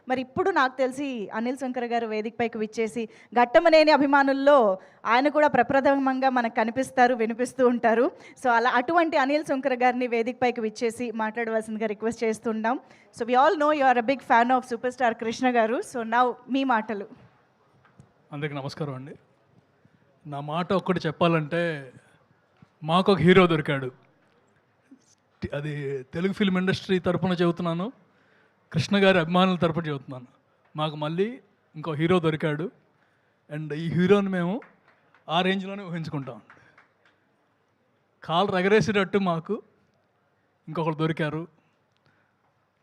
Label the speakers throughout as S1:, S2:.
S1: మరి ఇప్పుడు నాకు తెలిసి అనిల్ శంకర్ గారు వేదికపైకి విచ్చేసి ఘట్టమనేని అభిమానుల్లో ఆయన కూడా ప్రప్రథమంగా మనకు కనిపిస్తారు, వినిపిస్తూ ఉంటారు. సో అలా అటువంటి అనిల్ శంకర్ గారిని వేదికపైకి విచ్చేసి మాట్లాడవలసిందిగా రిక్వెస్ట్ చేస్తున్నాం. So we all know you are a big fan of super star Krishna garu. So now మీ మాటలు.
S2: అందరికీ నమస్కారం అండి. నా మాట ఒక్కటి చెప్పాలంటే, మాకు ఒక హీరో దొరికాడు. అది తెలుగు ఫిల్మ్ ఇండస్ట్రీ తరపున చెబుతున్నాను, కృష్ణ గారి అభిమానుల తరపున చెబుతున్నాను. మాకు మళ్ళీ ఇంకో హీరో దొరికాడు. అండ్ ఈ హీరోని మేము ఆ రేంజ్లోనే ఊహించుకుంటాం. కాలు రగరేసేటట్టు మాకు ఇంకొకరు దొరికారు.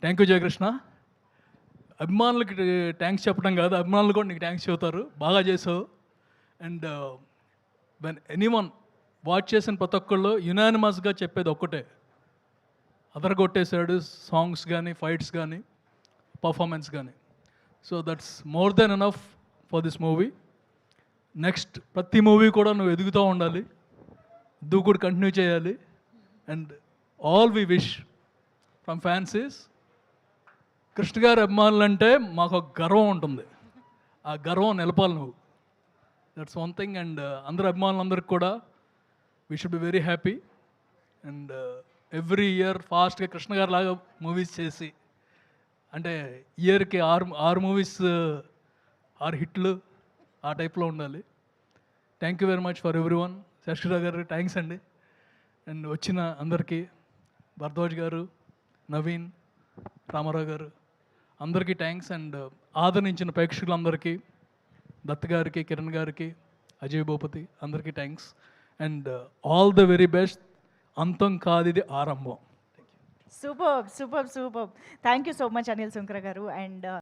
S2: Thank you Jayakrishna. అభిమానులకి థ్యాంక్స్ చెప్పడం కాదు, అభిమానులు కూడా నీకు థ్యాంక్స్ చెబుతారు. బాగా చేసావు. అండ్ వెన్ ఎనీవన్ వాచ్ చేసిన ప్రతి ఒక్కళ్ళు యునానిమస్గా చెప్పేది ఒక్కటే, అదరగొట్టేశాడు సాంగ్స్ కానీ, ఫైట్స్ కానీ, పర్ఫార్మెన్స్ కానీ. So that's more than enough for this movie. Next ప్రతి మూవీ కూడా నువ్వు ఎదుగుతూ ఉండాలి, దూకుడు కంటిన్యూ చేయాలి. And all we wish from fans is, Krishna గారి అభిమానులు అంటే మాకు ఒక గర్వం ఉంటుంది. ఆ గర్వం నిలపాలి నువ్వు. That's one thing. అండ్ అందరు అభిమానులందరికీ కూడా we should be very happy. And every year ఫాస్ట్గా కృష్ణ గారి లాగా మూవీస్ చేసి, అంటే ఇయర్కి ఆరు మూవీస్, 6 హిట్లు, ఆ టైప్లో ఉండాలి. Thank you very much for everyone. Sasirao garu thanks అండి. అండ్ వచ్చిన అందరికీ, భరద్వాజ్ గారు, నవీన్, రామారావు గారు, అందరికీ థ్యాంక్స్. అండ్ ఆదరించిన ప్రేక్షకులందరికీ, దత్ గారికి, కిరణ్ గారికి, అజయ్ భూపతి, అందరికీ thanks. And all the very best. అంతం కాదు ఇది ఆరంభం.
S1: Super super super. Thank you so much Anil Shankar గారు. అండ్